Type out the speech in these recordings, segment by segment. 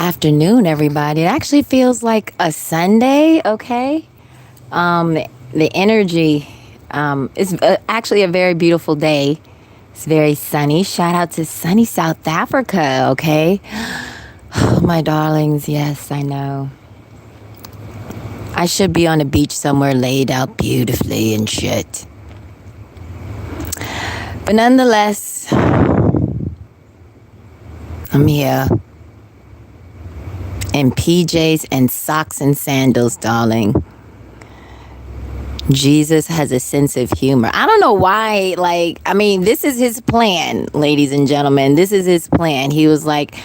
afternoon, everybody. It actually feels like a Sunday, okay? The energy is actually a very beautiful day. It's very sunny. Shout out to sunny South Africa, okay? Oh, my darlings, yes, I know. I should be on a beach somewhere laid out beautifully and shit. But nonetheless, I'm here. In PJs and socks and sandals, darling. Jesus has a sense of humor. I don't know why, this is his plan, ladies and gentlemen. This is his plan. He was like,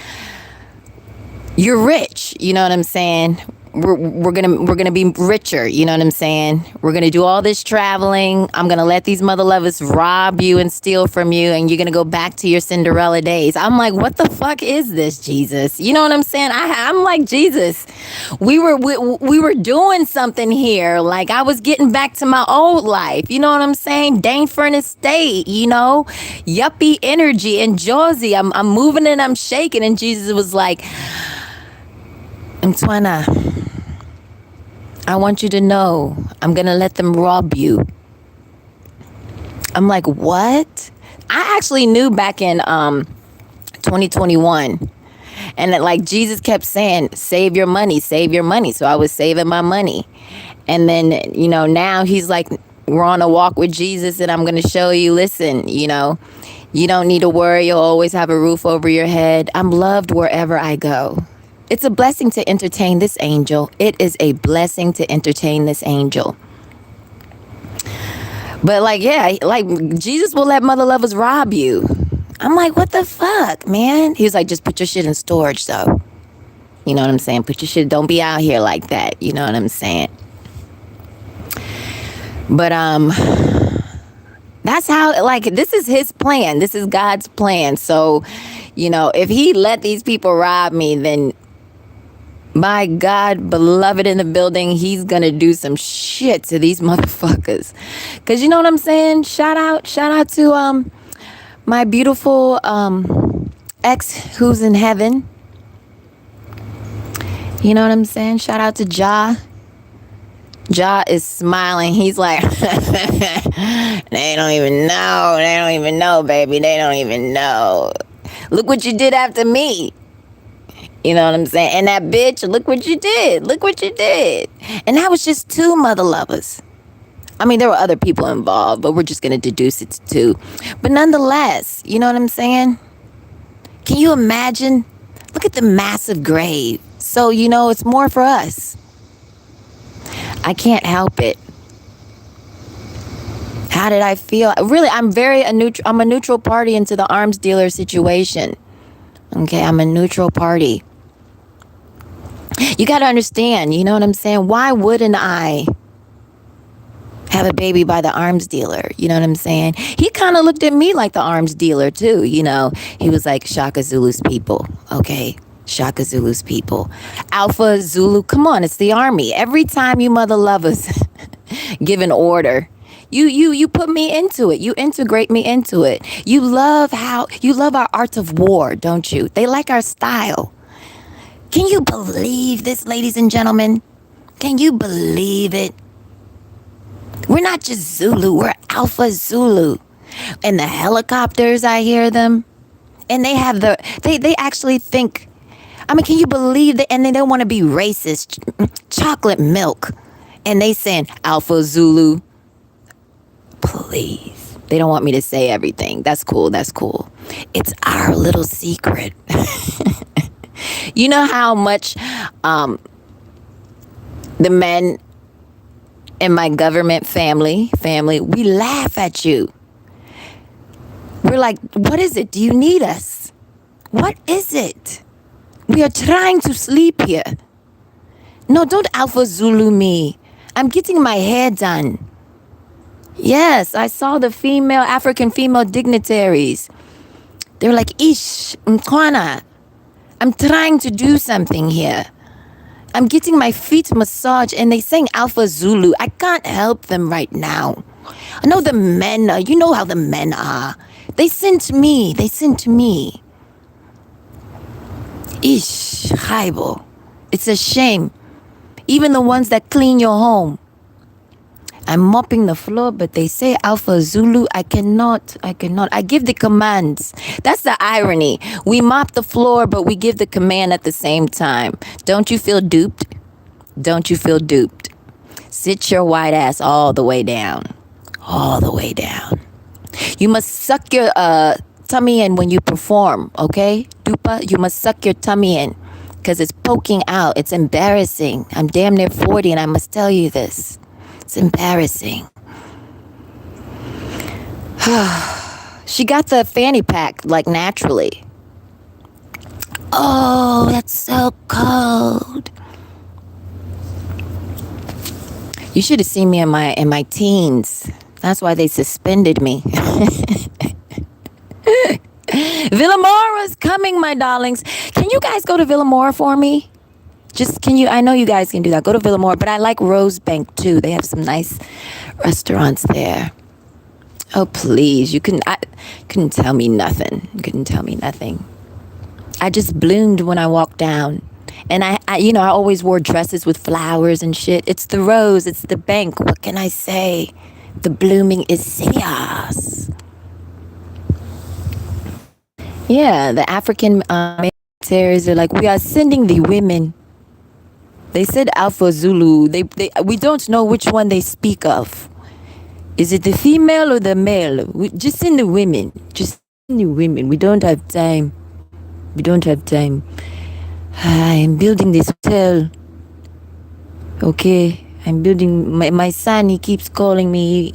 you're rich, you know what I'm saying? We're gonna be richer, you know what I'm saying? We're gonna do all this traveling. I'm gonna let these mother lovers rob you and steal from you, and you're gonna go back to your Cinderella days. I'm like, what the fuck is this, Jesus? You know what I'm saying? I'm like, Jesus, we were doing something here. Like, I was getting back to my old life. You know what I'm saying? Dane Furnace State, you know, yuppie energy and Josie. I'm moving and I'm shaking, and Jesus was like, Antoine, I want you to know I'm going to let them rob you. I'm like, what? I actually knew back in 2021. And that, Jesus kept saying, save your money, save your money. So I was saving my money. And then, now he's like, we're on a walk with Jesus and I'm going to show you, listen, you don't need to worry. You'll always have a roof over your head. I'm loved wherever I go. It's a blessing to entertain this angel. It is a blessing to entertain this angel. But Jesus will let mother lovers rob you. I'm like, what the fuck, man? He was like, just put your shit in storage, though. You know what I'm saying? Put your shit, don't be out here like that. You know what I'm saying? But, that's how, this is his plan. This is God's plan. So, if he let these people rob me, then my God, beloved in the building, he's going to do some shit to these motherfuckers. Because you know what I'm saying? Shout out to my beautiful ex who's in heaven. You know what I'm saying? Shout out to Ja. Ja is smiling. He's like, they don't even know. They don't even know, baby. They don't even know. Look what you did after me. You know what I'm saying? And that bitch, look what you did. Look what you did. And that was just 2 mother lovers. I mean, there were other people involved, but we're just going to deduce it to 2. But nonetheless, you know what I'm saying? Can you imagine? Look at the massive grave. So, it's more for us. I can't help it. How did I feel? Really, I'm a neutral party into the arms dealer situation. Okay, I'm a neutral party. You got to understand, you know what I'm saying? Why wouldn't I have a baby by the arms dealer? You know what I'm saying? He kind of looked at me like the arms dealer too, He was like, Shaka Zulu's people, okay? Shaka Zulu's people. Alpha Zulu, come on, it's the army. Every time you mother lovers give an order, you put me into it. You integrate me into it. You love our art of war, don't you? They like our style. Can you believe this, ladies and gentlemen? Can you believe it? We're not just Zulu, we're Alpha Zulu. And the helicopters, I hear them. And they have they actually think, can you believe that? And they don't want to be racist. Chocolate milk. And they saying, Alpha Zulu. Please. They don't want me to say everything. That's cool. That's cool. It's our little secret. You know how much the men in my government family, we laugh at you. We're like, what is it? Do you need us? What is it? We are trying to sleep here. No, don't Alpha Zulu me. I'm getting my hair done. Yes, I saw the African female dignitaries. They're like, Ish, Mtwana, I'm trying to do something here. I'm getting my feet massaged and they sing Alpha Zulu. I can't help them right now. I know the men, you know how the men are. They sent me. Ish, Haibo. It's a shame. Even the ones that clean your home. I'm mopping the floor, but they say Alpha Zulu. I cannot. I give the commands. That's the irony. We mop the floor, but we give the command at the same time. Don't you feel duped? Don't you feel duped? Sit your white ass all the way down. All the way down. You must suck your tummy in when you perform, okay? Dupa, you must suck your tummy in because it's poking out. It's embarrassing. I'm damn near 40 and I must tell you this. It's embarrassing. She got the fanny pack like naturally. Oh, that's so cold. You should have seen me in my teens. That's why they suspended me. Villamora's coming, my darlings. Can you guys go to Villamora for me? Just can you? I know you guys can do that. Go to Villamora, but I like Rosebank too. They have some nice restaurants there. Oh please, couldn't tell me nothing. You couldn't tell me nothing. I just bloomed when I walked down, and I always wore dresses with flowers and shit. It's the rose. It's the bank. What can I say? The blooming is serious. Yeah, the African militaries are like, we are sending the women. They said Alpha Zulu. We don't know which one they speak of. Is it the female or the male? Just send the women. Just send the women. We don't have time. We don't have time. I'm building this hotel. Okay. I'm building my son. He keeps calling me.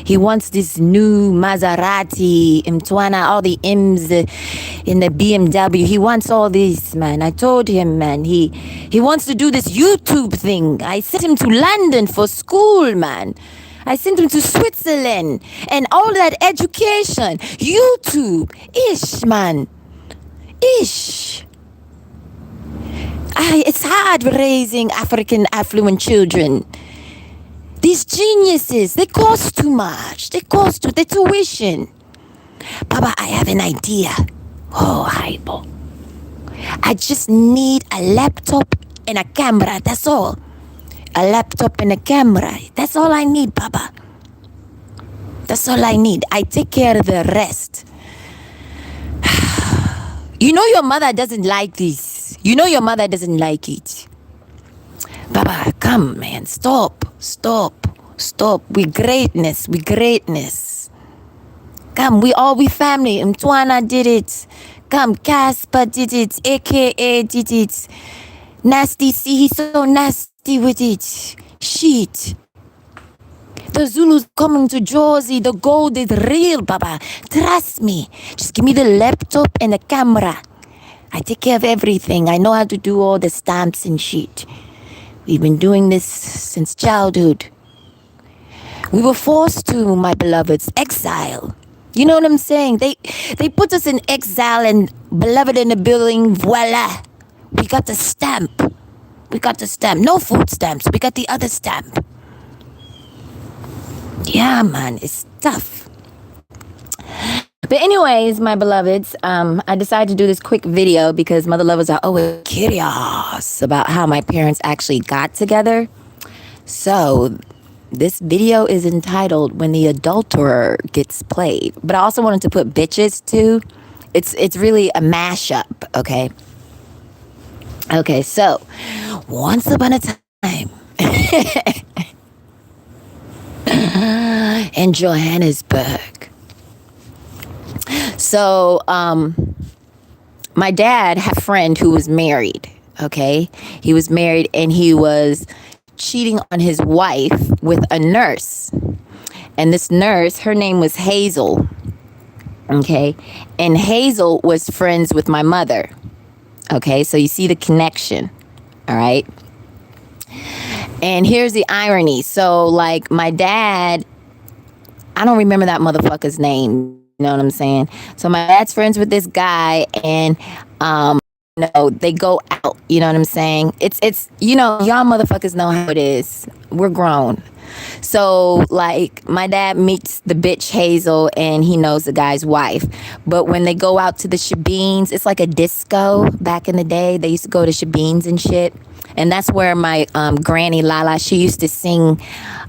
He wants this new Maserati, Mtwana, all the M's in the BMW. He wants all this, man. I told him, man. He wants to do this YouTube thing. I sent him to London for school, man. I sent him to Switzerland and all that education. YouTube, ish, man, ish. It's hard raising African affluent children. These geniuses, they cost too much. They cost the tuition. Baba, I have an idea. Oh, Haibo. I just need a laptop and a camera. That's all. A laptop and a camera. That's all I need, Baba. That's all I need. I take care of the rest. You know your mother doesn't like this. You know your mother doesn't like it. Baba, come, man. Stop. We greatness. Come, we family. Mtwana did it. Come, Casper did it. AKA did it. Nasty C, he's so nasty with it. Shit. The Zulus coming to Jersey. The gold is real, Baba. Trust me. Just give me the laptop and the camera. I take care of everything. I know how to do all the stamps and shit. We've been doing this since childhood. We were forced to, my beloveds, exile. You know what I'm saying? They put us in exile and beloved in the building, voila. We got the stamp. No food stamps. We got the other stamp. Yeah, man, it's tough. But anyways, my beloveds, I decided to do this quick video because mother lovers are always curious about how my parents actually got together. So this video is entitled When the Adulterer Gets Played. But I also wanted to put bitches too. It's really a mashup, okay? Okay, so once upon a time in Johannesburg. So, my dad had a friend who was married, okay? He was married and he was cheating on his wife with a nurse. And this nurse, her name was Hazel, okay? And Hazel was friends with my mother, okay? So you see the connection, all right? And here's the irony. So, like, my dad, I don't remember that motherfucker's name. You know what I'm saying? So my dad's friends with this guy and, they go out. You know what I'm saying? It's y'all motherfuckers know how it is. We're grown. So, like, my dad meets the bitch Hazel and he knows the guy's wife. But when they go out to the Shebeens, it's like a disco back in the day. They used to go to Shebeens and shit. And that's where my granny Lala, she used to sing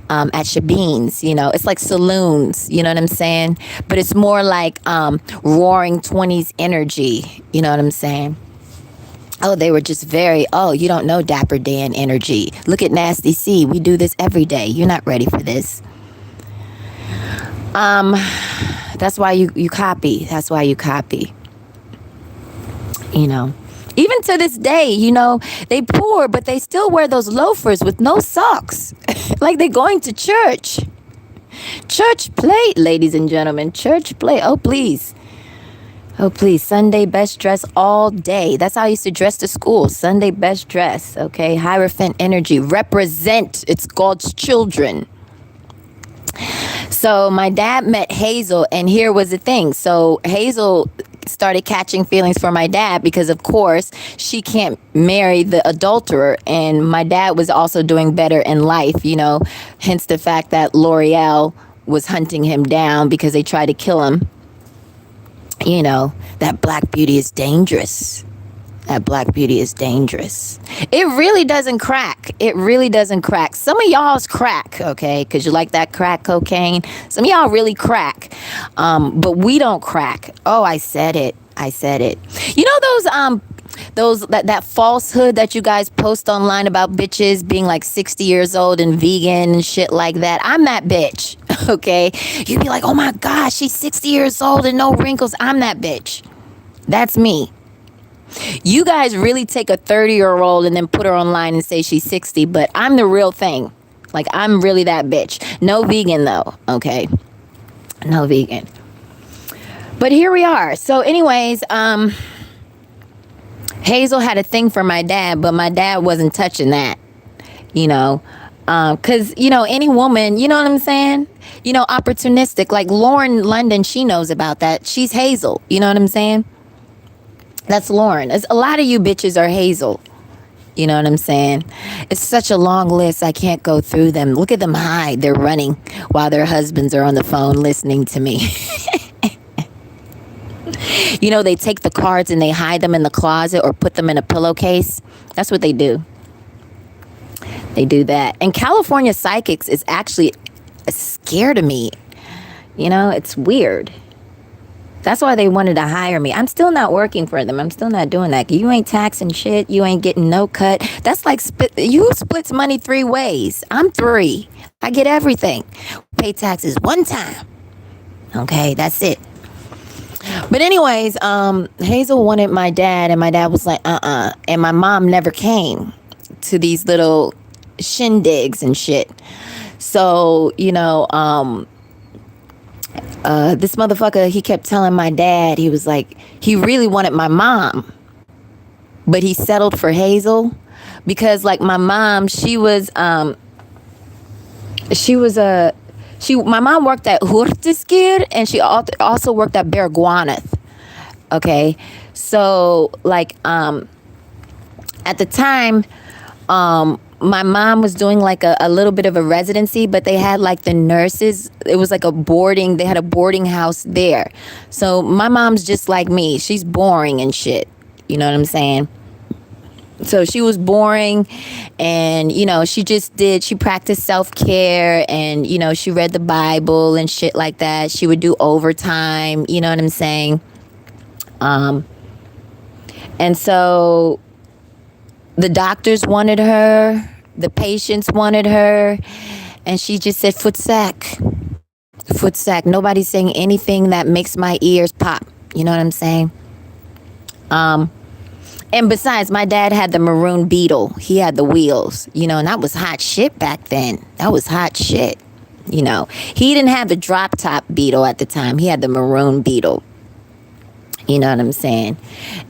at Shebeens. You know, it's like saloons, you know what I'm saying? But it's more like roaring 20s energy, you know what I'm saying? Oh, they were just very, oh, you don't know Dapper Dan energy. Look at Nasty C. We do this every day. You're not ready for this. That's why you copy. That's why you copy. You know. Even to this day, you know, they poor, but they still wear those loafers with no socks. Like they're going to church. Church plate, ladies and gentlemen. Church plate. Oh, please. Oh, please. Sunday best dress all day. That's how I used to dress to school. Sunday best dress. Okay. Hierophant energy. Represent. It's God's children. So my dad met Hazel, and here was the thing. So Hazel started catching feelings for my dad because, of course, she can't marry the adulterer. And my dad was also doing better in life, you know, hence the fact that L'Oreal was hunting him down because they tried to kill him. You know, that black beauty is dangerous. That black beauty is dangerous. It really doesn't crack. It really doesn't crack. Some of y'all's crack, okay? Because you like that crack cocaine. Some of y'all really crack. But we don't crack. Oh, I said it. I said it. You know that falsehood that you guys post online about bitches being like 60 years old and vegan and shit like that? I'm that bitch, okay? You'd be like, oh my gosh, she's 60 years old and no wrinkles. I'm that bitch. That's me. You guys really take a 30-year-old and then put her online and say she's 60, but I'm the real thing. Like, I'm really that bitch. No vegan, though, okay? No vegan. But here we are. So anyways, Hazel had a thing for my dad, but my dad wasn't touching that, you know? Because, you know, any woman, you know what I'm saying? You know, opportunistic. Like Lauren London, she knows about that. She's Hazel, you know what I'm saying? That's Lauren. A lot of you bitches are Hazel. You know what I'm saying? It's such a long list. I can't go through them. Look at them hide. They're running while their husbands are on the phone listening to me. You know, they take the cards and they hide them in the closet or put them in a pillowcase. That's what they do. They do that. And California Psychics is actually scared of me. You know, it's weird. That's why they wanted to hire me. I'm still not working for them. I'm still not doing that. You ain't taxing shit. You ain't getting no cut. That's like, you splits money 3 ways. I'm 3. I get everything. Pay taxes 1 time. Okay, that's it. But anyways, Hazel wanted my dad, and my dad was like, and my mom never came to these little shindigs and shit. So, you know, this motherfucker, he kept telling my dad, he was like, he really wanted my mom, but he settled for Hazel because, like, my mom, my mom worked at Hurtiskir, and she also worked at Bergwanath. Okay. So, like, at the time, my mom was doing like a little bit of a residency, but they had like the nurses. It was like they had a boarding house there. So my mom's just like me. She's boring and shit. You know what I'm saying? So she was boring, and, you know, she practiced self-care, and, you know, she read the Bible and shit like that. She would do overtime. You know what I'm saying? And so the doctors wanted her, the patients wanted her, and she just said, foot sack. Nobody's saying anything that makes my ears pop. You know what I'm saying? And besides, my dad had the maroon Beetle. He had the wheels, you know, and that was hot shit back then. That was hot shit. You know, he didn't have the drop top Beetle at the time. He had the maroon Beetle. You know what I'm saying?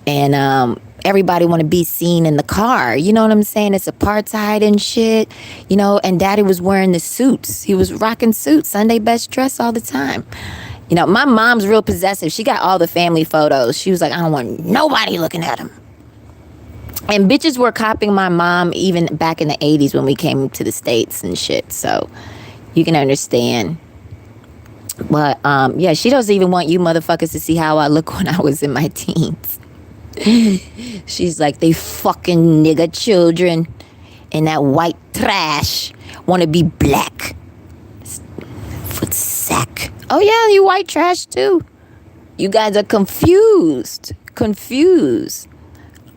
And, everybody want to be seen in the car. You know what I'm saying? It's apartheid and shit, you know, and daddy was wearing the suits. He was rocking suits, Sunday best dress all the time. You know, my mom's real possessive. She got all the family photos. She was like, I don't want nobody looking at him. And bitches were copying my mom even back in the 80s when we came to the States and shit. So, You can understand. But yeah, she doesn't even want you motherfuckers to see how I look when I was in my teens. She's like, they fucking nigga children and that white trash want to be black. Foot sack. Oh yeah, you white trash too. You guys are confused. Confused.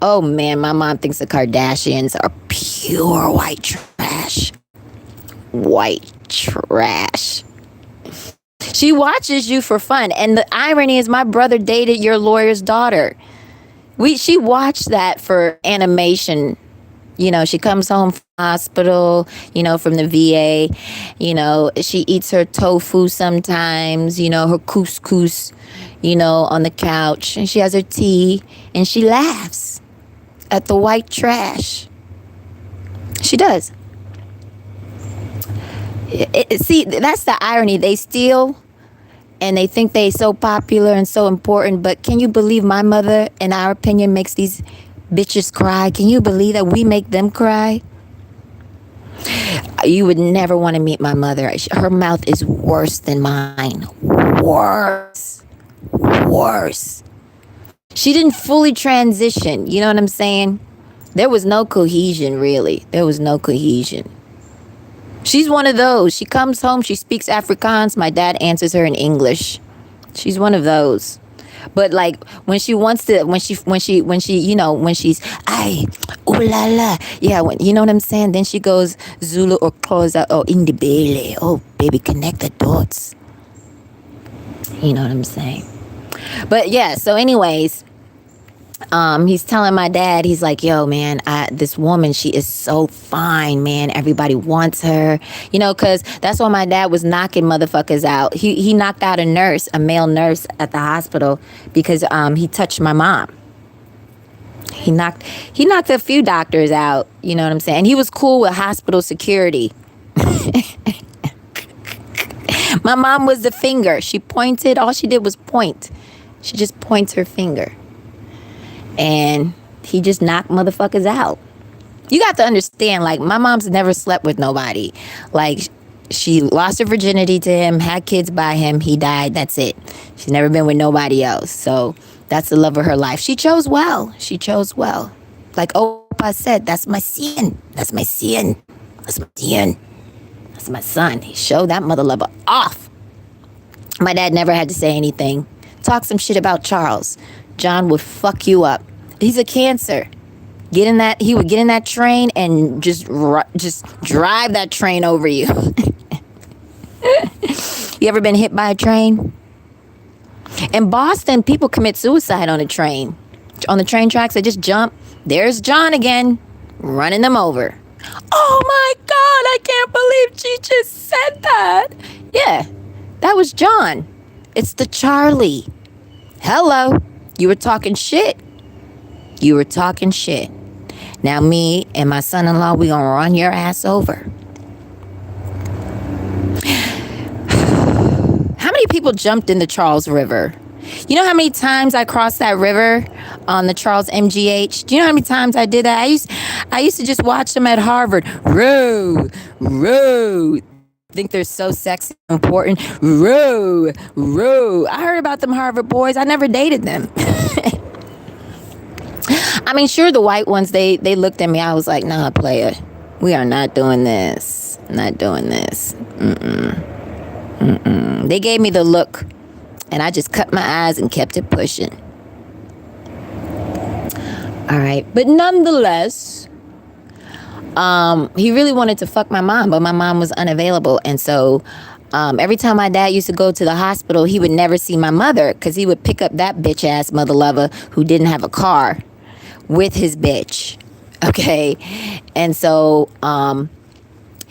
Oh man, my mom thinks the Kardashians are pure white trash. White trash. She watches you for fun. And the irony is my brother dated your lawyer's daughter. She watched that for animation. You know, she comes home from the hospital, you know, from the VA. You know, she eats her tofu sometimes, you know, her couscous, you know, on the couch. And she has her tea and she laughs at the white trash. She does. See, that's the irony. They steal and they think they so popular and so important. But can you believe my mother, in our opinion, makes these bitches cry? Can you believe that we make them cry? You would never want to meet my mother. Her mouth is worse than mine. Worse. Worse. She didn't fully transition. You know what I'm saying? There was no cohesion, really. There was no cohesion. She's one of those. She comes home, she speaks Afrikaans. My dad answers her in English. She's one of those. But like when she wants to, when she, you know, when she's, ay, ooh la la, yeah, when, you know what I'm saying? Then she goes Zulu or Xhosa or Indibele. Oh, baby, connect the dots. You know what I'm saying? But yeah, so anyways, he's telling my dad, he's like, yo, man, this woman, she is so fine, man. Everybody wants her, you know, because that's why my dad was knocking motherfuckers out. He knocked out a male nurse at the hospital because he touched my mom. He knocked a few doctors out, you know what I'm saying? And he was cool with hospital security. My mom was the finger. She pointed. All she did was point. She just points her finger. And he just knocked motherfuckers out. You got to understand, like, my mom's never slept with nobody. Like, she lost her virginity to him, had kids by him, he died, that's it. She's never been with nobody else. So that's the love of her life. She chose well. She chose well. Like Opa said, that's my sin. That's my sin. That's my sin. That's my son. He showed that mother lover off. My dad never had to say anything. Talk some shit about Charles. John would fuck you up. He's a cancer. He would get in that train and just drive that train over you. You ever been hit by a train? In Boston, people commit suicide on a train. On the train tracks, they just jump. There's John again, running them over. Oh my God, I can't believe she just said that. Yeah, that was John. It's the Charlie. Hello. You were talking shit. You were talking shit. Now me and my son-in-law, we gonna run your ass over. How many people jumped in the Charles River? You know how many times I crossed that river on the Charles MGH? Do you know how many times I did that? I used to just watch them at Harvard. Row. Think they're so sexy and important. Row. I heard about them Harvard boys. I never dated them. I mean, sure, the white ones, they looked at me. I was like, nah, player. We are not doing this. Not doing this. They gave me the look. And I just cut my eyes and kept it pushing. All right. But nonetheless, he really wanted to fuck my mom, but my mom was unavailable. And so every time my dad used to go to the hospital, he would never see my mother because he would pick up that bitch ass mother lover who didn't have a car with his bitch. Okay. And so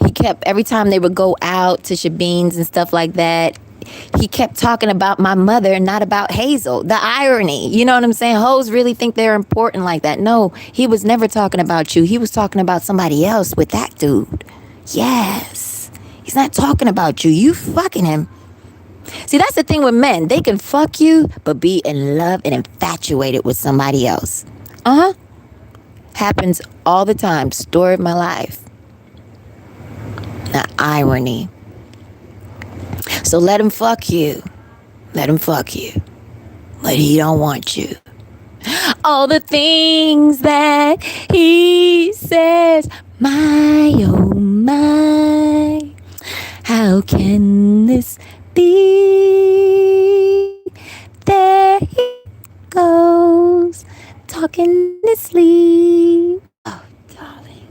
he kept, every time they would go out to Shabeens and stuff like that, he kept talking about my mother and not about Hazel. The irony, you know what I'm saying? Hoes really think they're important like that. No, he was never talking about you. He was talking about somebody else with that dude. Yes. He's not talking about you. You fucking him. See, that's the thing with men. They can fuck you, but be in love and infatuated with somebody else. Happens all the time. Story of my life. The irony. So let him fuck you. Let him fuck you. But he don't want you. All the things that he says, my oh my, how can this be? There he goes, talking his sleep. Oh, darling.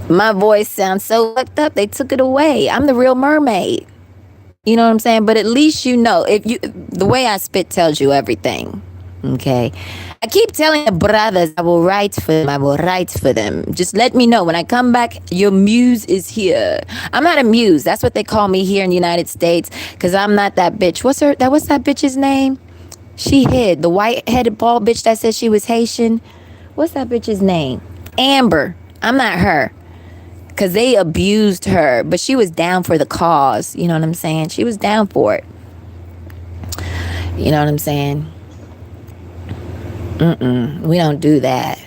My voice sounds so fucked up, they took it away. I'm the real mermaid. You know what I'm saying? But at least you know, the way I spit tells you everything. Okay. I keep telling the brothers, I will write for them. I will write for them. Just let me know. When I come back, your muse is here. I'm not a muse. That's what they call me here in the United States. Because I'm not that bitch. What's that bitch's name? She hid. The white-headed bald bitch that said she was Haitian. What's that bitch's name? Amber. I'm not her. Because they abused her. But she was down for the cause. You know what I'm saying? She was down for it. You know what I'm saying? We don't do that.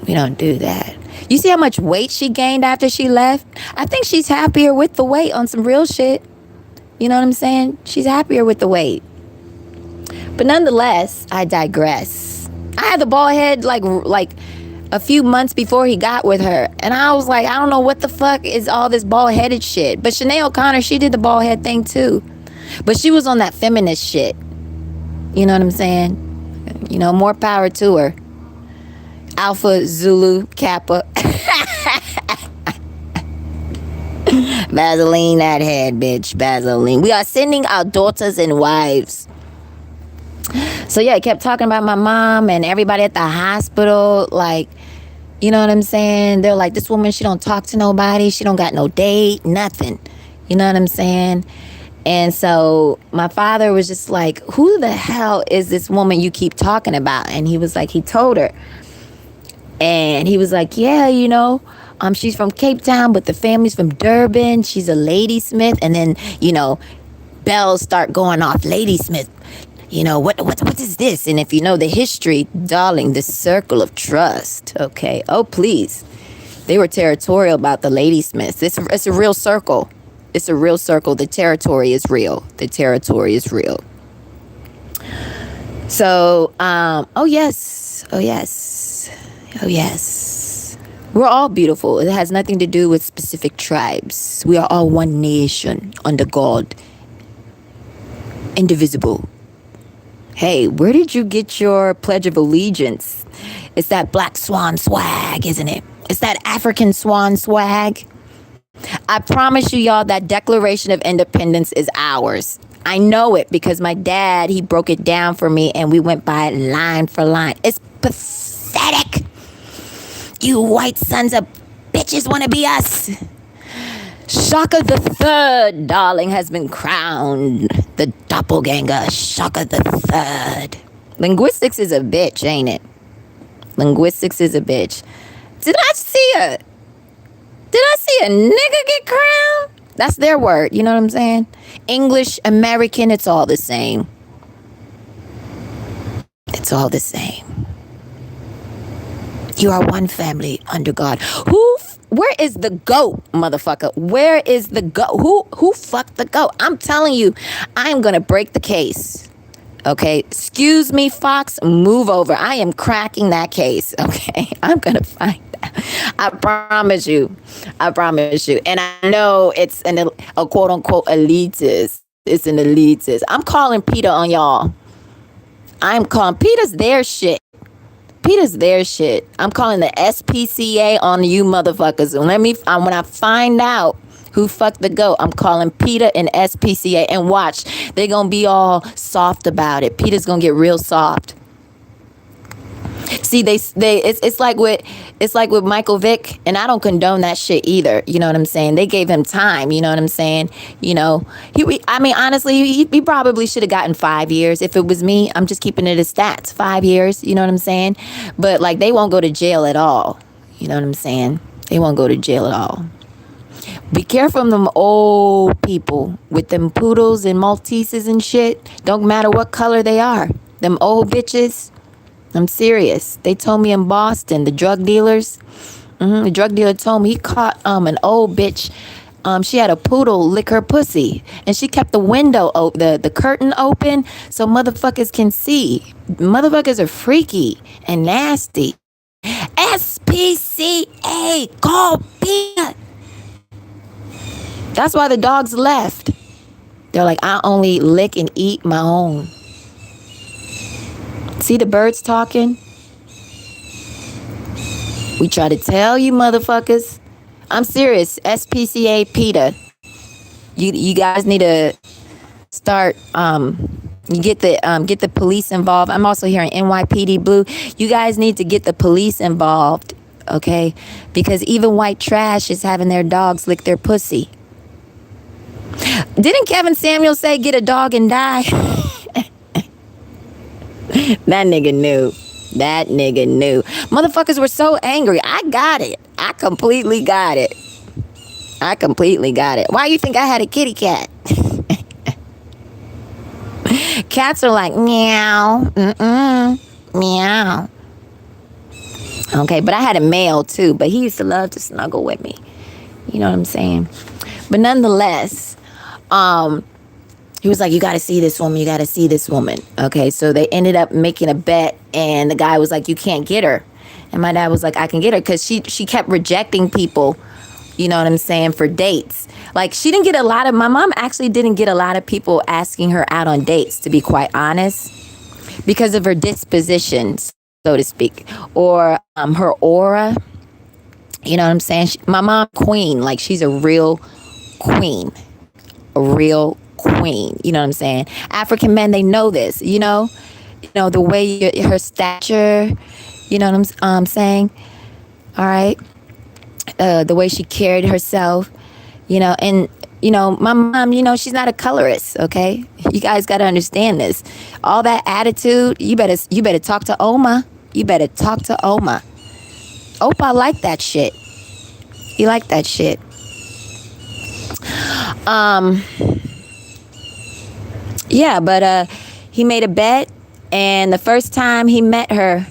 We don't do that. You see how much weight she gained after she left? I think she's happier with the weight on some real shit. You know what I'm saying? She's happier with the weight. But nonetheless, I digress. I had the bald head like a few months before he got with her. And I was like, I don't know what the fuck is all this bald-headed shit. But Sinead O'Connor, she did the bald head thing too. But she was on that feminist shit. You know what I'm saying? You know, more power to her. Alpha, Zulu, Kappa. Vaseline that head, bitch. Vaseline. We are sending our daughters and wives. So yeah, I kept talking about my mom and everybody at the hospital. Like, you know what I'm saying? They're like, this woman, she don't talk to nobody. She don't got no date, nothing. You know what I'm saying? And so my father was just like, who the hell is this woman you keep talking about? And he was like, he told her. And he was like, yeah, you know, she's from Cape Town, but the family's from Durban. She's a ladysmith. And then, you know, bells start going off. Ladysmith, you know, what is this? And if you know the history, darling, the circle of trust. Okay. Oh, please. They were territorial about the ladysmiths. It's a real circle. It's a real circle. The territory is real. The territory is real. So, oh yes. We're all beautiful. It has nothing to do with specific tribes. We are all one nation under God. Indivisible. Hey, where did you get your Pledge of Allegiance? It's that black swan swag, isn't it? It's that African swan swag. I promise you, y'all, that Declaration of Independence is ours. I know it because my dad, he broke it down for me and we went by it line for line. It's pathetic. You white sons of bitches want to be us. Shaka the Third, darling, has been crowned the doppelganger. Shaka the Third. Linguistics is a bitch, ain't it? Linguistics is a bitch. Did I see a nigga get crowned? That's their word, you know what I'm saying? English, American, it's all the same. It's all the same. You are one family under God. Where is the goat, motherfucker? Where is the goat? Who fucked the goat? I'm telling you, I'm gonna break the case. Okay, excuse me, Fox, move over. I am cracking that case. Okay, I'm gonna find that. I promise you. And I know it's a quote unquote elitist. It's an elitist. I'm calling Peter on y'all. Peter's their shit. I'm calling the SPCA on you motherfuckers. And when I find out who fucked the goat, I'm calling Peter and SPCA. And watch, they're going to be all soft about it. Peter's going to get real soft. See, it's like with Michael Vick, and I don't condone that shit either. You know what I'm saying? They gave him time. You know what I'm saying? You know, honestly, he probably should have gotten 5 years. If it was me, I'm just keeping it as stats. 5 years. You know what I'm saying? But like, they won't go to jail at all. You know what I'm saying? They won't go to jail at all. Be careful of them old people with them poodles and Malteses and shit. Don't matter what color they are. Them old bitches. I'm serious. They told me in Boston, the drug dealers, the drug dealer told me he caught an old bitch she had a poodle lick her pussy, and she kept the window the curtain open so motherfuckers can see. Motherfuckers are freaky and nasty. SPCA, call Peanut. That's why the dogs left. They're like, I only lick and eat my own. See the birds talking? We try to tell you motherfuckers. I'm serious. SPCA PETA. You guys need to start you get the police involved. I'm also hearing NYPD Blue. You guys need to get the police involved, okay? Because even white trash is having their dogs lick their pussy. Didn't Kevin Samuel say get a dog and die? That nigga knew. That nigga knew. Motherfuckers were so angry. I got it. I completely got it. Why you think I had a kitty cat? Cats are like, meow. Meow. Okay, but I had a male too, but he used to love to snuggle with me. You know what I'm saying? But nonetheless, he was like, you got to see this woman. Okay, so they ended up making a bet, and the guy was like, you can't get her. And my dad was like, I can get her, because she kept rejecting people, you know what I'm saying, for dates. Like, my mom actually didn't get a lot of people asking her out on dates, to be quite honest, because of her dispositions, so to speak, or her aura. You know what I'm saying? My mom, queen, like she's a real queen. You know what I'm saying? African men, they know this, you know the way her stature, you know what I'm saying? All right. The way she carried herself, and, my mom, she's not a colorist. Okay. You guys got to understand this. All that attitude, you better talk to Oma. Opa liked that shit. He liked that shit. Yeah, but he made a bet, and the first time he met her,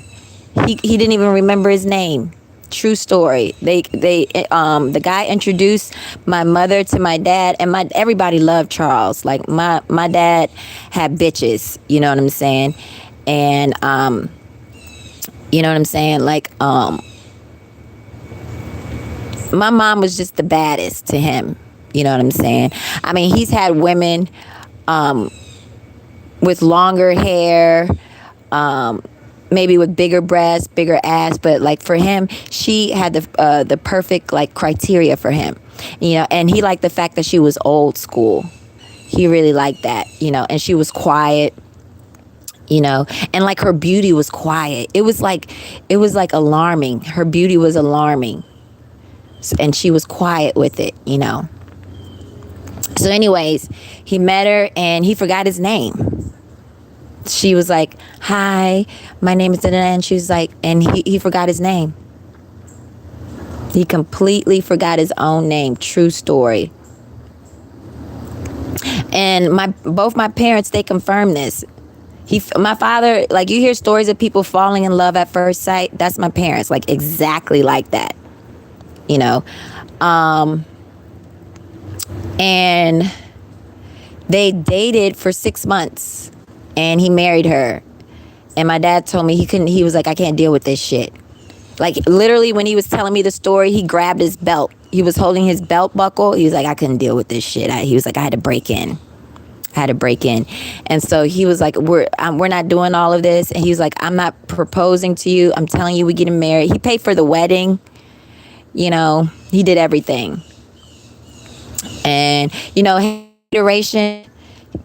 he didn't even remember his name. True story. The guy introduced my mother to my dad, and everybody loved Charles. Like my dad had bitches, you know what I'm saying? And you know what I'm saying? Like my mom was just the baddest to him. You know what I'm saying? I mean, he's had women with longer hair, maybe with bigger breasts, bigger ass, but like for him, she had the perfect like criteria for him, and he liked the fact that she was old school. He really liked that, and she was quiet, and like her beauty was quiet. It was like alarming. Her beauty was alarming, and she was quiet with it, So anyways, he met her and he forgot his name. She was like, hi, my name is, and she was like, and he forgot his name. He completely forgot his own name. True story. And both my parents, they confirmed this. My father, like, you hear stories of people falling in love at first sight. That's my parents, like exactly like that, and they dated for 6 months, and he married her. And my dad told me he was like, I can't deal with this shit. Like, literally, when he was telling me the story, he grabbed his belt. He was holding his belt buckle. He was like, I couldn't deal with this shit. He was like, I had to break in. And so he was like, we're not doing all of this. And he was like, I'm not proposing to you. I'm telling you, we're getting married. He paid for the wedding. He did everything. And, hateration.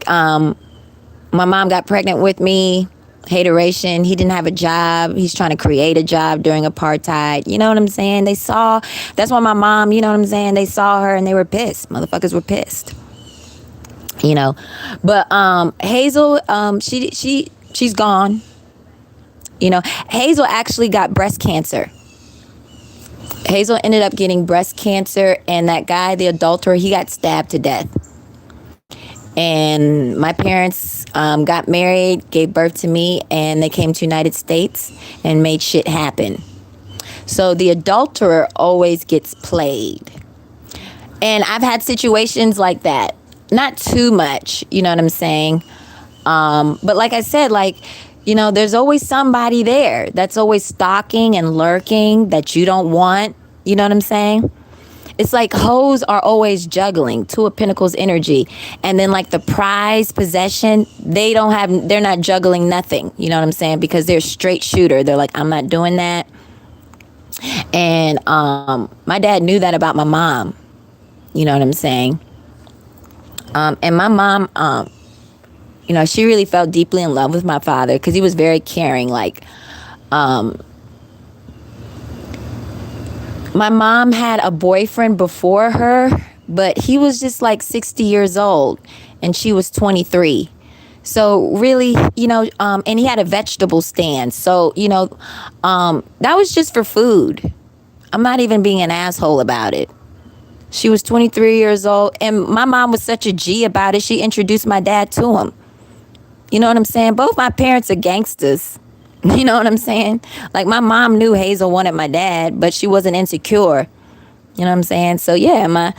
My mom got pregnant with me. Hateration. He didn't have a job. He's trying to create a job during apartheid. You know what I'm saying? That's why my mom, you know what I'm saying? They saw her and they were pissed. Motherfuckers were pissed. But Hazel, she's gone. Hazel actually got breast cancer. Hazel ended up getting breast cancer, and that guy, the adulterer, he got stabbed to death. And my parents got married, gave birth to me, and they came to United States and made shit happen. So the adulterer always gets played. And I've had situations like that. Not too much, you know what I'm saying? But like I said, like, there's always somebody there that's always stalking and lurking that you don't want. You know what I'm saying? It's like hoes are always juggling, Two of Pentacles energy. And then like the prize possession, they're not juggling nothing. You know what I'm saying? Because they're a straight shooter. They're like, I'm not doing that. And my dad knew that about my mom. You know what I'm saying? And my mom, she really felt deeply in love with my father because he was very caring. Like, my mom had a boyfriend before her, but he was just like 60 years old and she was 23. So really, and he had a vegetable stand. So, that was just for food. I'm not even being an asshole about it. She was 23 years old and my mom was such a G about it. She introduced my dad to him. You know what I'm saying? Both my parents are gangsters. You know what I'm saying? Like my mom knew Hazel wanted my dad, but she wasn't insecure. You know what I'm saying? So yeah,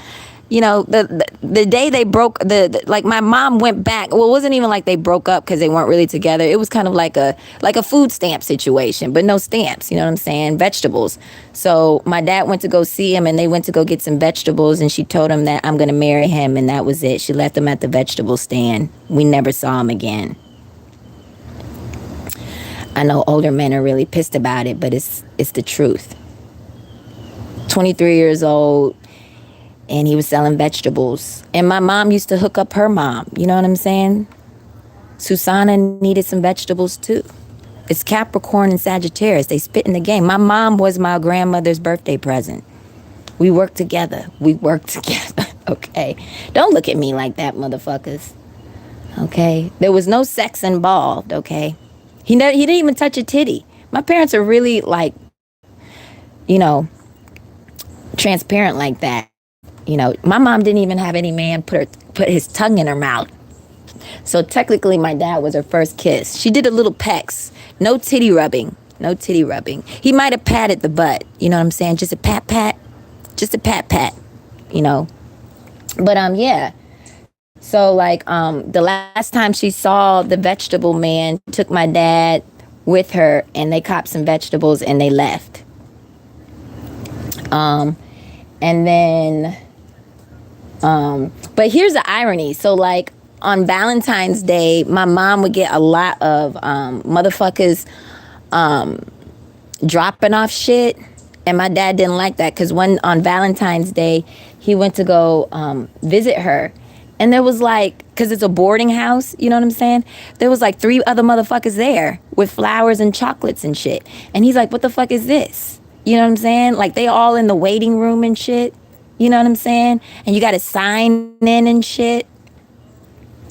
the day they broke, like my mom went back. Well, it wasn't even like they broke up because they weren't really together. It was kind of like a food stamp situation, but no stamps. You know what I'm saying? Vegetables. So my dad went to go see him, and they went to go get some vegetables, and she told him that I'm gonna marry him, and that was it. She left him at the vegetable stand. We never saw him again. I know older men are really pissed about it, but it's the truth. 23 years old. And he was selling vegetables. And my mom used to hook up her mom. You know what I'm saying? Susanna needed some vegetables too. It's Capricorn and Sagittarius. They spit in the game. My mom was my grandmother's birthday present. We worked together. Okay? Don't look at me like that, motherfuckers. Okay? There was no sex involved, okay? He didn't even touch a titty. My parents are really like, transparent like that. My mom didn't even have any man put his tongue in her mouth. So technically my dad was her first kiss. She did a little pecks. No titty rubbing. He might have patted the butt. You know what I'm saying? Just a pat. But yeah. So like the last time she saw the vegetable man, took my dad with her and they copped some vegetables and they left. And then but here's the irony. So like on Valentine's Day, my mom would get a lot of motherfuckers dropping off shit. And my dad didn't like that because on Valentine's Day, he went to go visit her. And there was like, because it's a boarding house, you know what I'm saying? There was like 3 other motherfuckers there with flowers and chocolates and shit. And he's like, what the fuck is this? You know what I'm saying? Like they all in the waiting room and shit. You know what I'm saying? And you got to sign in and shit.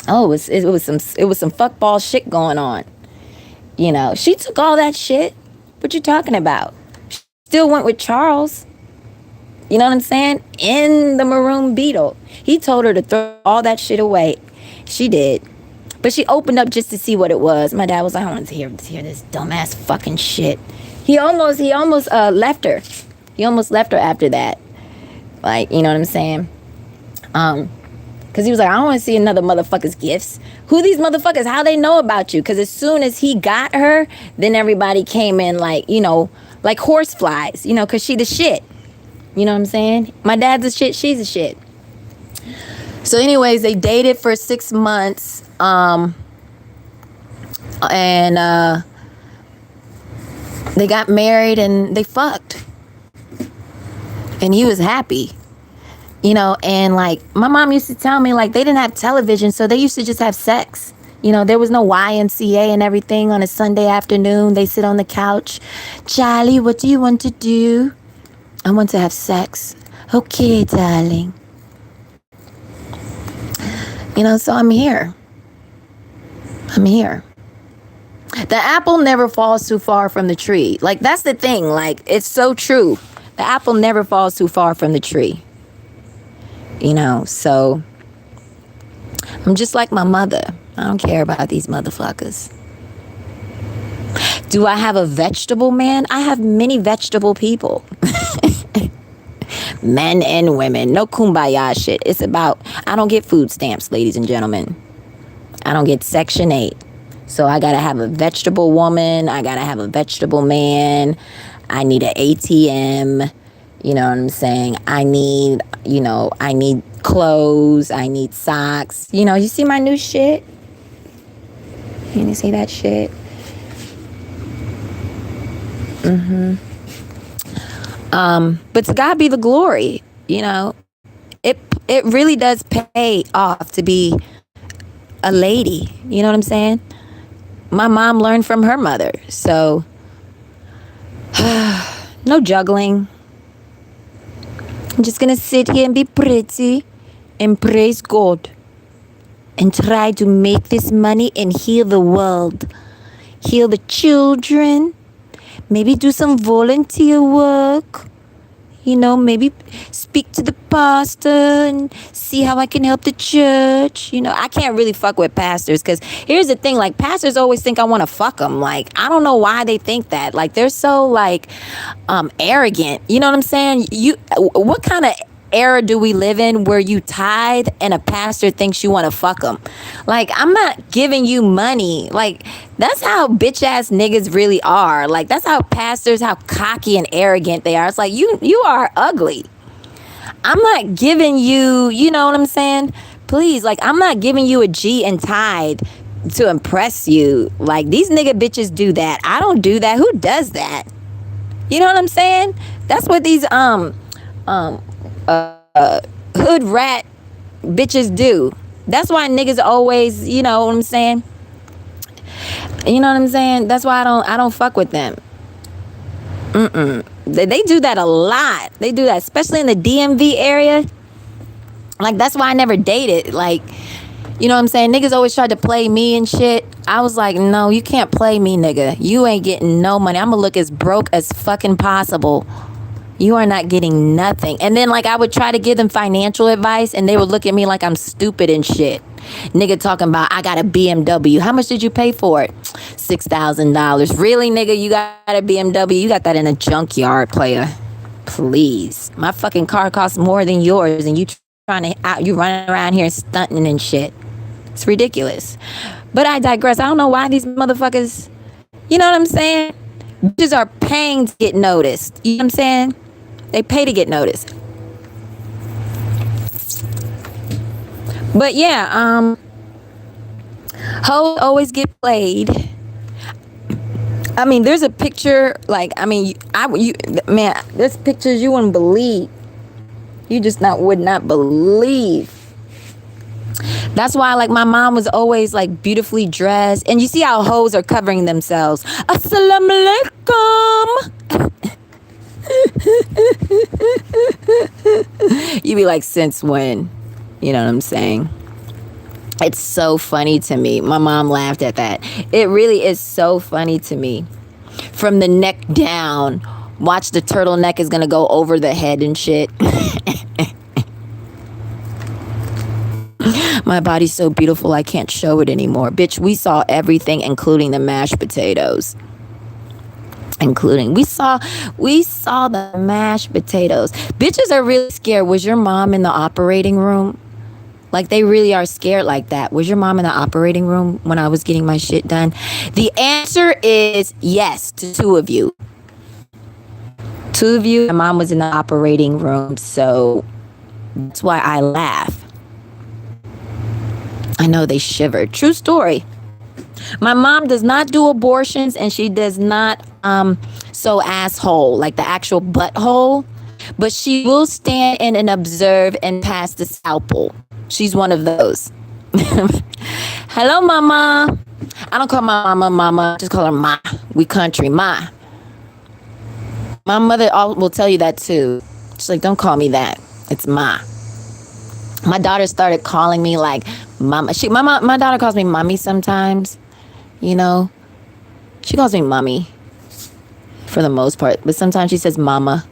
Oh, it was some fuckball shit going on. She took all that shit. What you talking about? She still went with Charles. You know what I'm saying? In the Maroon Beetle. He told her to throw all that shit away. She did. But she opened up just to see what it was. My dad was like, I don't want to hear this dumbass fucking shit. He almost left her. He almost left her after that. Like, you know what I'm saying? Because he was like, I don't want to see another motherfucker's gifts. Who these motherfuckers? How they know about you? Because as soon as he got her, then everybody came in like, like horse flies, because she the shit. You know what I'm saying? My dad's a shit. She's a shit. So anyways, they dated for 6 months. And they got married and they fucked. And he was happy. And like my mom used to tell me like they didn't have television. So they used to just have sex. There was no YMCA and everything on a Sunday afternoon. They sit on the couch. Charlie, what do you want to do? I want to have sex. Okay, darling. So I'm here. The apple never falls too far from the tree. Like, that's the thing. Like, it's so true. The apple never falls too far from the tree. So I'm just like my mother. I don't care about these motherfuckers. Do I have a vegetable man? I have many vegetable people. Men and women. No kumbaya shit. It's about, I don't get food stamps, ladies and gentlemen. I don't get Section 8. So I gotta have a vegetable woman. I gotta have a vegetable man. I need an ATM. You know what I'm saying? I need clothes. I need socks. You see my new shit? You see that shit? But to God be the glory. It really does pay off to be a lady. You know what I'm saying? My mom learned from her mother. So no juggling. I'm just gonna sit here and be pretty and praise God and try to make this money and heal the world, heal the children, maybe do some volunteer work, maybe speak to the pastor and see how I can help the church. I can't really fuck with pastors because here's the thing, like, pastors always think I want to fuck them. Like, I don't know why they think that. Like, they're so, like, arrogant. You know what I'm saying? What kind of era do we live in where you tithe and a pastor thinks you want to fuck them? Like, I'm not giving you money. Like, that's how bitch ass niggas really are. Like, that's how pastors, how cocky and arrogant they are. It's like, you are ugly. I'm not giving you, you know what I'm saying? Please, like, I'm not giving you a G and tithe to impress you. Like, these nigga bitches do that. I don't do that. Who does that? You know what I'm saying? That's what these hood rat bitches do. That's why niggas always, you know what I'm saying? That's why I don't fuck with them. They do that a lot. They do that, especially in the DMV area. Like, that's why I never dated. Like, you know what I'm saying? Niggas always tried to play me and shit. I was like, no, you can't play me, nigga. You ain't getting no money. I'm gonna look as broke as fucking possible. You are not getting nothing. And then, like, I would try to give them financial advice, and they would look at me like I'm stupid and shit. Nigga talking about, I got a BMW. How much did you pay for it? $6,000. Really, nigga? You got a BMW? You got that in a junkyard, player. Please. My fucking car costs more than yours, and you running around here stunting and shit. It's ridiculous. But I digress. I don't know why these motherfuckers, you know what I'm saying? Bitches are paying to get noticed. You know what I'm saying? They pay to get noticed. But yeah, hoes always get played. I mean, there's a picture, like, I mean, man, there's pictures you wouldn't believe. You just would not believe. That's why, like, my mom was always, like, beautifully dressed. And you see how hoes are covering themselves. Assalamu alaikum. You be like, since when? You know what I'm saying? It's so funny to me. My mom laughed at that. It really is so funny to me. From the neck down, watch the turtleneck is gonna go over the head and shit. My body's so beautiful I can't show it anymore. Bitch, we saw everything, including the mashed potatoes. We saw the mashed potatoes. Bitches are really scared. Was your mom in the operating room? Like, they really are scared like that. Was your mom in the operating room when I was getting my shit done? The answer is yes to two of you. Two of you. My mom was in the operating room, so that's why I laugh. I know they shivered. True story. My mom does not do abortions, and she does not sew asshole, like the actual butthole, but she will stand in and observe and pass the scalpel. She's one of those. Hello, mama. I don't call my mama, just call her ma. We country, ma. My mother will tell you that too. She's like, don't call me that. It's ma. My daughter started calling me like mama. My daughter calls me mommy sometimes. You know, she calls me mommy for the most part, but sometimes she says mama.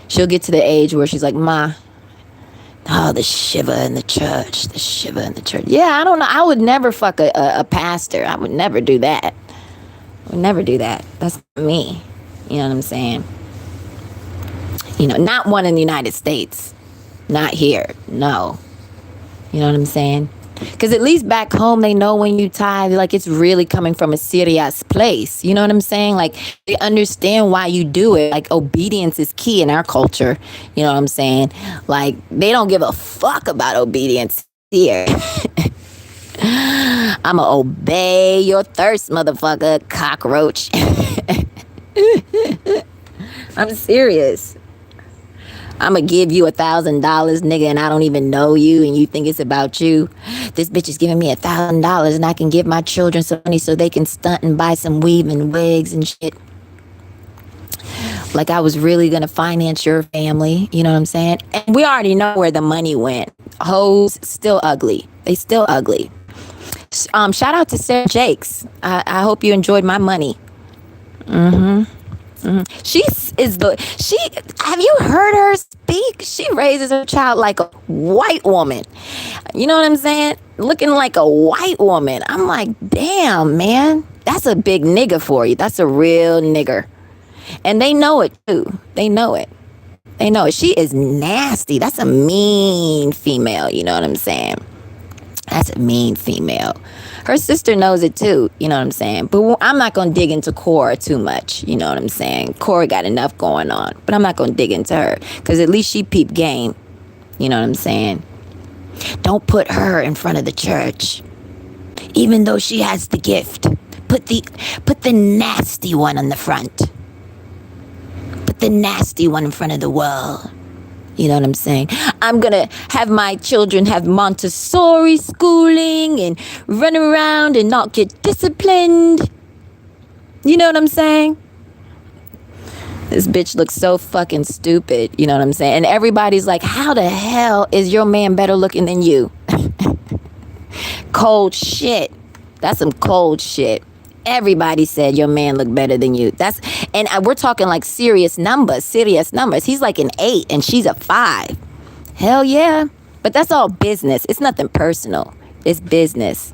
She'll get to the age where she's like, ma. Oh, the shiva in the church. The shiva in the church. Yeah, I don't know. I would never fuck a pastor. I would never do that. I would never do that. That's not me. You know what I'm saying? Not one in the United States. Not here. No. You know what I'm saying? Because at least back home, they know when you tithe, like it's really coming from a serious place. You know what I'm saying? Like they understand why you do it. Like obedience is key in our culture. You know what I'm saying? Like they don't give a fuck about obedience here. I'ma obey your thirst, motherfucker, cockroach. I'm serious. I'm gonna give you $1,000, nigga, and I don't even know you, and you think it's about you. This bitch is giving me $1,000, and I can give my children some money so they can stunt and buy some weave and wigs and shit. Like I was really gonna finance your family, you know what I'm saying? And we already know where the money went. Hoes still ugly. They still ugly. Shout out to Sarah Jakes. I hope you enjoyed my money. She have you heard her speak? She raises her child like a white woman. You know what I'm saying? Looking like a white woman. I'm like, damn, man. That's a big nigga for you. That's a real nigger. And they know it too. They know it. She is nasty. That's a mean female. You know what I'm saying? That's a mean female. Her sister knows it too, you know what I'm saying? But I'm not going to dig into Cora too much, you know what I'm saying? Cora got enough going on, but I'm not going to dig into her because at least she peep game, you know what I'm saying? Don't put her in front of the church, even though she has the gift. Put the nasty one on the front. Put the nasty one in front of the world. You know what I'm saying? I'm going to have my children have Montessori schooling and run around and not get disciplined. You know what I'm saying? This bitch looks so fucking stupid. You know what I'm saying? And everybody's like, how the hell is your man better looking than you? Cold shit. That's some cold shit. Everybody said your man looked better than you. And we're talking like serious numbers. He's like an 8 and she's a 5. Hell yeah. But that's all business. It's nothing personal. It's business.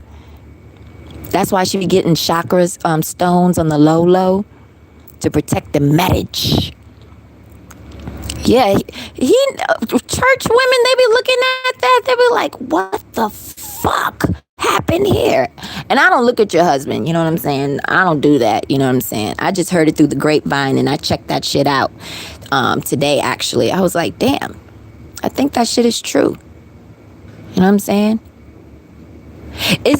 That's why she be getting chakras, stones on the low to protect the marriage. Yeah, church women, they be looking at that. They be like, what the fuck happened here? And I don't look at your husband, you know what I'm saying? I don't do that, you know what I'm saying? I just heard it through the grapevine and I checked that shit out today, actually. I was like, damn, I think that shit is true. You know what I'm saying?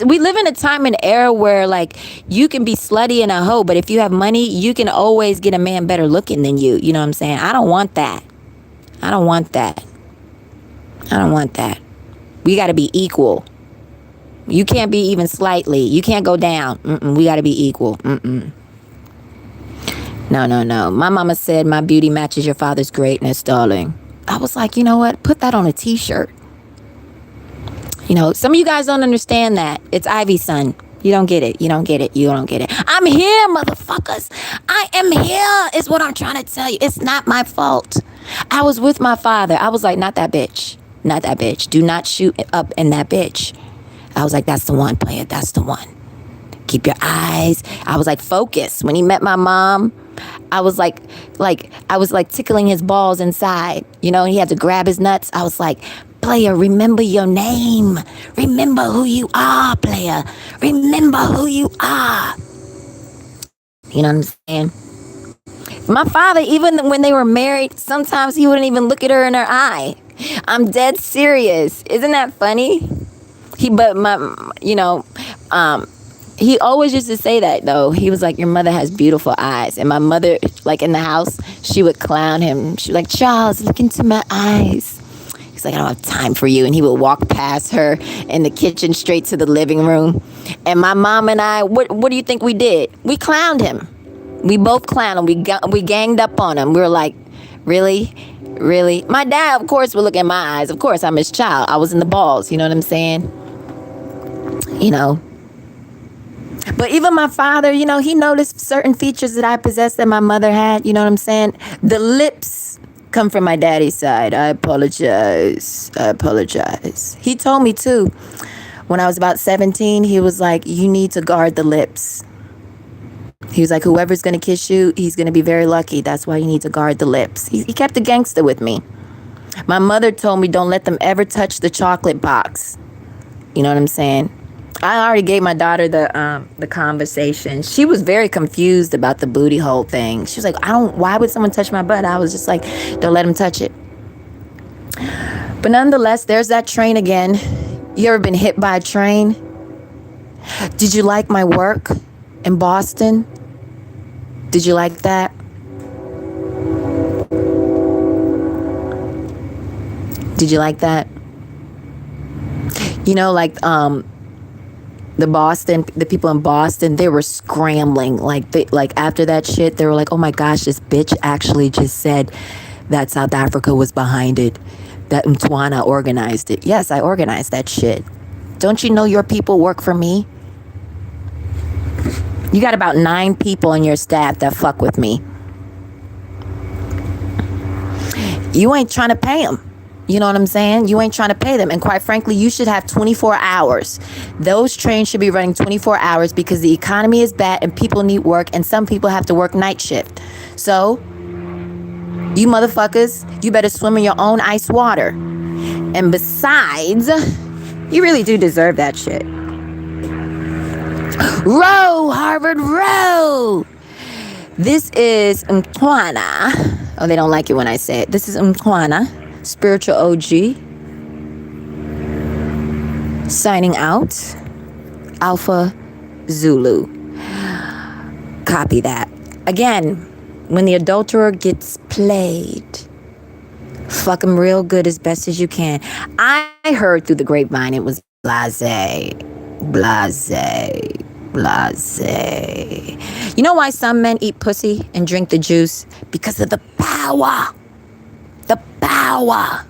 We live in a time and era where like you can be slutty and a hoe, but if you have money, you can always get a man better looking than you. You know what I'm saying? I don't want that. We got to be equal. You can't be even slightly. You can't go down. We got to be equal. No. My mama said my beauty matches your father's greatness, darling. I was like, you know what? Put that on a t-shirt. You know, some of you guys don't understand that. It's Ivy's son. You don't get it. I'm here, motherfuckers. I am here is what I'm trying to tell you. It's not my fault. I was with my father. I was like, not that bitch. Do not shoot up in that bitch. I was like, that's the one, player. That's the one. Keep your eyes. I was like, focus. When he met my mom, I was like tickling his balls inside. You know, he had to grab his nuts. I was like, player, remember your name. Remember who you are, player. Remember who you are. You know what I'm saying? My father, even when they were married, sometimes he wouldn't even look at her in her eye. I'm dead serious. Isn't that funny? He always used to say that, though. He was like, your mother has beautiful eyes. And my mother, like in the house, she would clown him. She was like, Charles, look into my eyes. He's like, I don't have time for you. And he would walk past her in the kitchen straight to the living room. And my mom and I, what do you think we did? We clowned him. We both clowned him. We ganged up on him. We were like, really? Really? My dad, of course, would look in my eyes. Of course, I'm his child. I was in the balls. You know what I'm saying? You know. But even my father, you know, he noticed certain features that I possessed that my mother had. You know what I'm saying? The lips come from my daddy's side. I apologize. He told me, too, when I was about 17, he was like, you need to guard the lips. He was like, whoever's going to kiss you, he's going to be very lucky. That's why you need to guard the lips. He kept a gangster with me. My mother told me don't let them ever touch the chocolate box. You know what I'm saying? I already gave my daughter the conversation. She was very confused about the booty hole thing. She was like, why would someone touch my butt? I was just like, don't let them touch it. But nonetheless, there's that train again. You ever been hit by a train? Did you like my work in Boston? Did you like that? Did you like that? You know, like the people in Boston, they were scrambling. Like after that shit, they were like, oh my gosh, this bitch actually just said that South Africa was behind it, that Mtwana organized it. Yes, I organized that shit. Don't you know your people work for me? You got about 9 people on your staff that fuck with me. You ain't trying to pay them. You know what I'm saying? You ain't trying to pay them. And quite frankly, you should have 24 hours. Those trains should be running 24 hours because the economy is bad and people need work and some people have to work night shift. So, you motherfuckers, you better swim in your own ice water. And besides, you really do deserve that shit. Row, Harvard, row! This is Mtwana. Oh, they don't like it when I say it. This is Mtwana, spiritual OG. Signing out. Alpha Zulu. Copy that. Again, when the adulterer gets played, fuck him real good as best as you can. I heard through the grapevine it was blasé. Blasé. Blasé. You know why some men eat pussy and drink the juice? Because of the power. The power.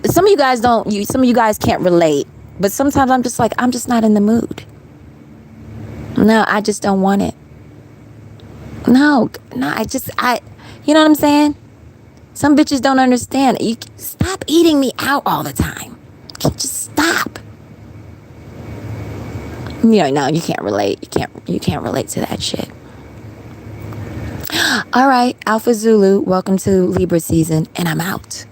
Some of you guys some of you guys can't relate. But sometimes I'm just not in the mood. No, I just don't want it. No, you know what I'm saying? Some bitches don't understand. You stop eating me out all the time. Just stop. No, you can't relate. You can't relate to that shit. All right, Alpha Zulu, welcome to Libra season, and I'm out.